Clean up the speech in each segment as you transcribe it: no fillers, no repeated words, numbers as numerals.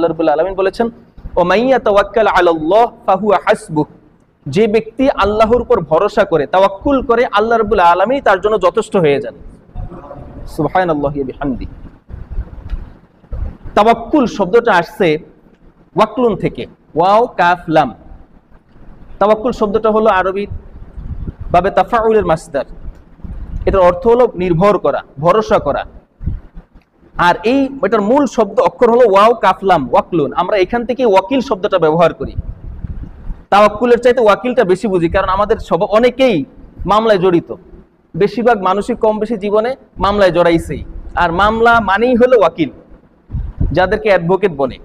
আল্লাহ রাব্বুল আলামিন বলেছেন, ওয়া মাইয়া তাওয়াক্কাল আলাল্লাহ ফাহুয়া হাসবুহ, যে ব্যক্তি আল্লাহর উপর ভরসা করে, তাওয়াক্কুল করে, আল্লাহ রাব্বুল আলামিন তার জন্য যথেষ্ট হয়ে যান। সুবহানাল্লাহি ওয়া বিহামদি। তাওয়াক্কুল শব্দটা আসছে ওয়াকলুন থেকে, ওয়াও কাফ লাম। তাওয়াক্কুল শব্দটা হলো আরবি ভাবে তাফাউলের মাসদার। এটার অর্থ হলো নির্ভর করা, ভরসা করা। আর এটার মূল শব্দ অক্ষর হলো ওয়াও কাফ লাম, ওয়াকলুন। আমরা এখান থেকে ওয়াকিল শব্দটা ব্যবহার করি। তাওয়াক্কুলের চাইতে ওয়াকিলটা বেশি বুঝি, কারণ আমাদের অনেকেই মামলায় জড়িত। বেশিরভাগ মানুষই কম বেশি জীবনে মামলায় জড়াইছেই। আর মামলা মানেই হলো ওয়াকিল, যাদেরকে অ্যাডভোকেট বলে।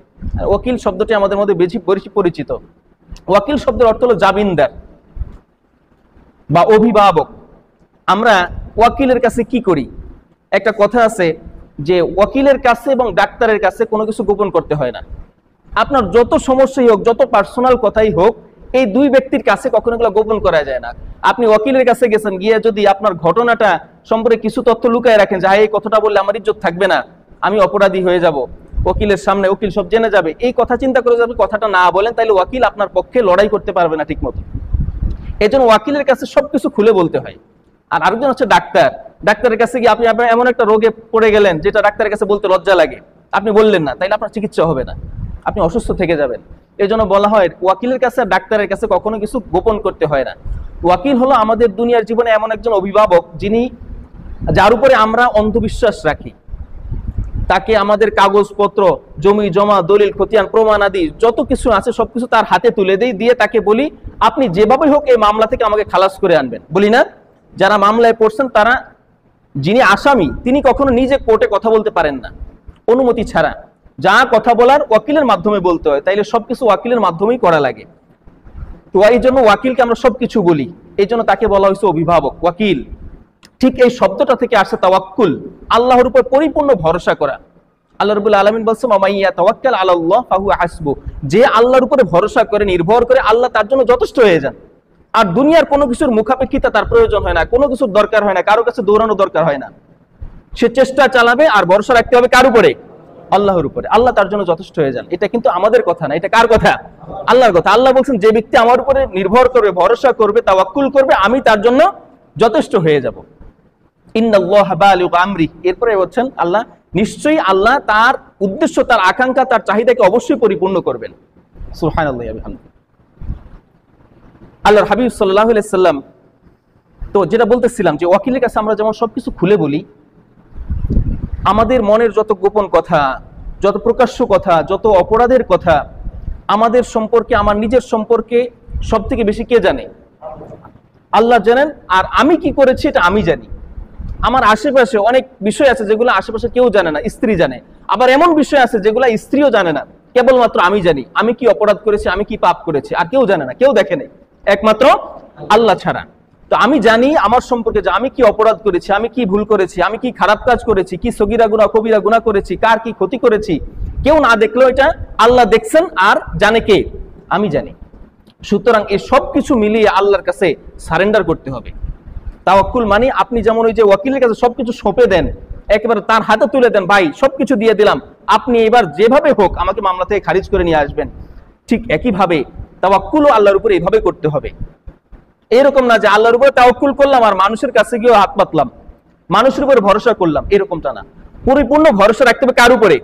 ওয়াকিল শব্দটি আমাদের মধ্যে বেশি পরিচিত। ওয়াকিল শব্দের অর্থ হলো জামিনদার বা অভিভাবক। আমরা ওয়াকিলের কাছে কি করি? একটা কথা আছে যে ওয়াকিলের কাছে এবং ডাক্তারের কাছে কোনো কিছু গোপন করতে হয় না। আপনার যত সমস্যাই হোক, যত পার্সোনাল কথাই হোক, এই দুই ব্যক্তির কাছে কখনো এগুলো গোপন করা যায় না। আপনি ওয়াকিলের কাছে গেছেন, গিয়ে যদি আপনার ঘটনাটা সম্পর্কে কিছু তথ্য লুকায় রাখেন, যে এই কথাটা বললে আমার ইজ্জত থাকবে না, আমি অপরাধী হয়ে যাব, ওকিলের সামনে ওকিল সব জেনে যাবে, এই কথা চিন্তা করে যদি কথাটা না বলেন, তাহলে ওয়াকিল আপনার পক্ষে লড়াই করতে পারবে না ঠিক মতো। এই জন্য ওয়াকিলের কাছে সবকিছু খুলে বলতে হয়। আর আরেকজন হচ্ছে ডাক্তার। ডাক্তারের কাছে গিয়ে আপনি এমন একটা রোগে পড়ে গেলেন যেটা ডাক্তারের কাছে বলতে লজ্জা লাগে, আপনি বললেন না, তাইলে আপনার চিকিৎসা হবে না, আপনি অসুস্থ থেকে যাবেন। এই জন্য বলা হয় ওয়াকিলের কাছে আর ডাক্তারের কাছে কখনো কিছু গোপন করতে হয় না। ওয়াকিল হলো আমাদের দুনিয়ার জীবনে এমন একজন অভিভাবক, যার উপরে আমরা অন্ধবিশ্বাস রাখি। তাকে আমাদের কাগজপত্র, জমি জমা, দলিল, খতিয়ান, প্রমাণ আদি যত কিছু আছে সবকিছু তার হাতে তুলে দিয়ে তাকে বলি, আপনি যেভাবে হোক এই মামলা থেকে আমাকে খালাস করে আনবেন। বলি না, যারা মামলায় পড়ছেন তারা, যিনি আসামি তিনি কখনো নিজে কোর্টে কথা বলতে পারেন না অনুমতি ছাড়া। যা কথা বলার ওয়াকিলের মাধ্যমে বলতে হয়, তাইলে সবকিছু ওয়াকিলের মাধ্যমেই করা লাগে। তো এই জন্য ওয়াকিলকে আমরা সবকিছু বলি, এই জন্য তাকে বলা হয়েছে অভিভাবক, ওয়াকিল। ঠিক এই শব্দটা থেকে আসে তাওয়াক্কুল, আল্লাহর উপর পরিপূর্ণ ভরসা করা। আল্লাহ রাব্বুল আলামিন বলছেন, মাইয়া তাওয়াক্কাল আলাল্লাহ ফাহুয়া হাসবুহ, যে আল্লাহর উপরে ভরসা করে, নির্ভর করে, আল্লাহ তার জন্য যথেষ্ট হয়ে যান। আর দুনিয়ার কোনো কিছুর মুখাপেক্ষিতা তার প্রয়োজন হয় না, কোনো কিছুর দরকার হয় না, কারো কাছে দৌড়ানো দরকার হয় না। সে চেষ্টা চালাবে আর ভরসা রাখতে হবে কার উপরে? আল্লাহর উপরে। আল্লাহ তার জন্য যথেষ্ট হয়ে যান। এটা কিন্তু আমাদের কথা না, এটা কার কথা? আল্লাহর কথা। আল্লাহ বলছেন, যে ব্যক্তি আমার উপরে নির্ভর করবে, ভরসা করবে, তাওয়াক্কুল করবে, আমি তার জন্য যথেষ্ট হয়ে যাব। ইন্নাল্লাহা বালিগু আমরি। এরপরে বলছেন আল্লাহ, নিশ্চয়ই আল্লাহ তার উদ্দেশ্য, তার আকাঙ্ক্ষা, তার চাহিদাকে অবশ্যই পরিপূর্ণ করবেন। সুবহানাল্লাহি ওয়া বিহামদিহি। আল্লাহর হাবিব সাল্লাল্লাহু আলাইহি সাল্লাম, তো যেটা বলতেছিলাম যে ওয়াকিলের কাছে আমরা যেমন সবকিছু খুলে বলি, আমাদের মনের যত গোপন কথা, যত প্রকাশ্য কথা, যত অপরাধের কথা, আমাদের সম্পর্কে, আমার নিজের সম্পর্কে সব থেকে বেশি কে জানে? আল্লাহ জানেন। আর আমি কি করেছি এটা আমি জানি। আমার আশেপাশে অনেক বিষয় আছে যেগুলো আশেপাশে কেউ জানে না, স্ত্রী জানে। আবার এমন বিষয় আছে যেগুলো স্ত্রীও জানে না, কেবলমাত্র আমি জানি। আমি কি অপরাধ করেছি, আমি কি পাপ করেছি, আর কেউ জানে না, কেউ দেখে নেই, একমাত্র আল্লাহ ছাড়া। তো আমি জানি আমার সম্পর্কে যে আমি কি অপরাধ করেছি, আমি কি ভুল করেছি, আমি কি খারাপ কাজ করেছি, কি সগীরা গুনাহ কবিরা গুনাহ করেছি, কার কি ক্ষতি করেছি, কেউ না দেখলেও এটা আল্লাহ দেখছেন আর জানে কে? আমি জানি। সুতরাং এই সব কিছু মিলিয়ে আল্লাহর কাছে সারেন্ডার করতে হবে। তাওয়াক্কুল মানে আপনি যেমন ওই যে ওয়াকিলের কাছে সবকিছু সঁপে দেন, একেবারে তার হাতে তুলে দেন, ভাই সবকিছু দিয়ে দিলাম, আপনি এবার যেভাবে হোক আমাকে মামলা থেকে খারিজ করে নিয়ে আসবেন। ঠিক একইভাবে তাওয়াক্কুলও আল্লাহর উপরে এইভাবে করতে হবে। এরকম না যে আল্লাহর উপরে তাওয়াক্কুল করলাম আর মানুষের কাছে গিয়ে হাত পাতলাম, মানুষের উপরে ভরসা করলাম, এরকমটা না। পরিপূর্ণ ভরসা রাখতে হবে কার উপরে?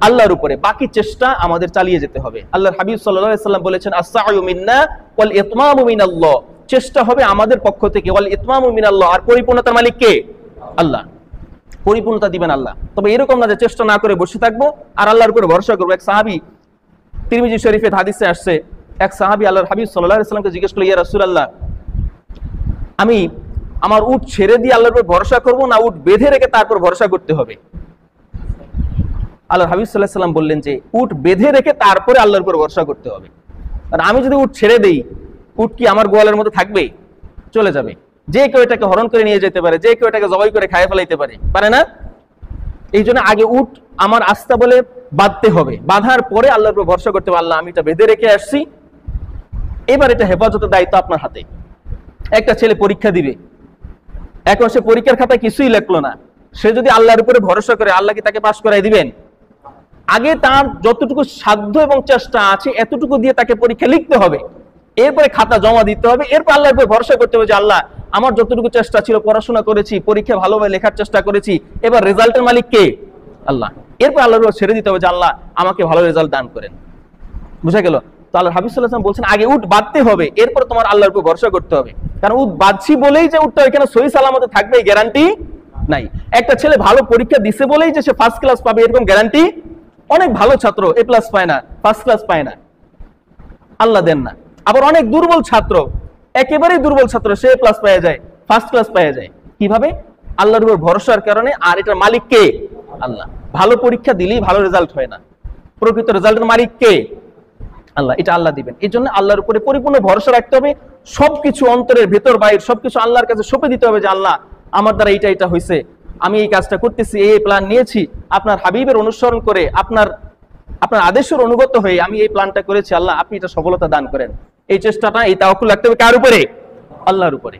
আল্লাহর উপরে। বাকি চেষ্টা আমাদের চালিয়ে যেতে হবে। আল্লাহর হাবিব সাল্লাল্লাহু আলাইহি সাল্লাম বলেছেন, আস-সা'য়ু মিন্না ওয়াল ইতমামু মিনাল্লাহ। চেষ্টা হবে আমাদের পক্ষ থেকে, ওয়াল ইতমামু মিনাল্লাহ। আর পরিপূর্ণতার মালিক কে? আল্লাহ। পরিপূর্ণতা দিবেন আল্লাহ। তবে এরকম না যে চেষ্টা না করে বসে থাকবো আর আল্লাহর উপরে ভরসা করবো। এক সাহাবী, তিরমিজি শরীফের হাদিসে আসছে, এক সাহাবী আল্লাহর হাবিব সাল্লাল্লাহু আলাইহি সাল্লামকে জিজ্ঞেস করলেন, ইয়া রাসূলুল্লাহ, আমি আমার উট ছেড়ে দিয়ে আল্লাহর উপর ভরসা করব না উট বেঁধে রেখে তারপর ভরসা করতে হবে? আল্লাহর হাবিব সাল্লাল্লাহু আলাইহি সাল্লাম বললেন যে উট বেঁধে রেখে তারপরে আল্লাহর উপর ভরসা করতে হবে। আর আমি যদি উট ছেড়ে দেই, উট কি আমার গোয়ালের মধ্যে থাকবে? চলে যাবে। যে কেউ এটাকে হরণ করে নিয়ে যেতে পারে, যে কেউ এটাকে জবাই করে খাইয়ে ফেলাইতে পারে না? এই জন্য আগে উট আমার আস্থা বলে বাঁধতে হবে, বাঁধার পরে আল্লাহর উপর ভরসা করতে হবে। আল্লাহ, আমি এটা বেঁধে রেখে আসছি, এবার এটা হেফাজতের দায়িত্ব আপনার হাতে। একটা ছেলে পরীক্ষা দিবে, এখন সে পরীক্ষার খাতায় কিছুই লেখলো না, সে যদি আল্লাহর উপরে ভরসা করে, আল্লাহ কি তাকে পাস করাই দিবেন? আগে তার যতটুকু সাধ্য এবং চেষ্টা আছে এতটুকু দিয়ে তাকে পরীক্ষা লিখতে হবে, এরপরে খাতা জমা দিতে হবে, এরপর আল্লাহর উপর ভরসা করতে হবে যে আল্লাহ আমার যতটুকু চেষ্টা ছিল, পড়াশোনা করেছি, পরীক্ষা ভালোভাবে লেখার চেষ্টা করেছি, এবার রেজাল্টের মালিক কে? আল্লাহ। এরপর আল্লাহর উপর ছেড়ে দিতে হবে যে আল্লাহ আমাকে ভালো রেজাল্ট দান করেন। বুঝা গেল? তো আল্লাহ হাবিব সাল্লাল্লাহু আলাইহি ওয়াসাল্লাম বলছেন আগে উট বাঁধতে হবে, এরপর তোমার আল্লাহর উপর ভরসা করতে হবে। কারণ উট বাঁধছি বলেই যে উটটা এখানে সহি সালামতে থাকবে এই গ্যারান্টি নাই। একটা ছেলে ভালো পরীক্ষা দিছে বলেই যে সে ফার্স্ট ক্লাস পাবে এরকম গ্যারান্টি, অনেক ভালো ছাত্র এ প্লাস পায় না, ফার্স্ট ক্লাস পায় না, আল্লাহ দেন না। আবার অনেক দুর্বল ছাত্র, একেবারেই দুর্বল ছাত্র, সে এ প্লাস পেয়ে যায়, ফার্স্ট ক্লাস পেয়ে যায়। কিভাবে? আল্লাহর উপর ভরসার কারণে। আর এটার মালিক কে? আল্লাহ। ভালো পরীক্ষা দিলেই ভালো রেজাল্ট হয় না, প্রকৃত রেজাল্টের মালিক কে? আল্লাহ। এটা আল্লাহ দিবেন। এই জন্য আল্লাহর উপরে পরিপূর্ণ ভরসা রাখতে হবে। সবকিছু অন্তরের ভেতর বাইর সবকিছু আল্লাহর কাছে সঁপে দিতে হবে যে আল্লাহ আমার দ্বারা এইটা এটা হয়েছে, আমি এই কাজটা করতেছি, এই প্ল্যান নিয়েছি, আপনার হাবিবের অনুসরণ করে, আপনার আদেশের অনুগত হয়ে আমি এই প্ল্যানটা করেছি, আল্লাহ আপনি এটা সফলতা দান করেন। এই চেষ্টাটা, এই তাওয়াক্কুল রাখতে হবে কার উপরে? আল্লাহর উপরে।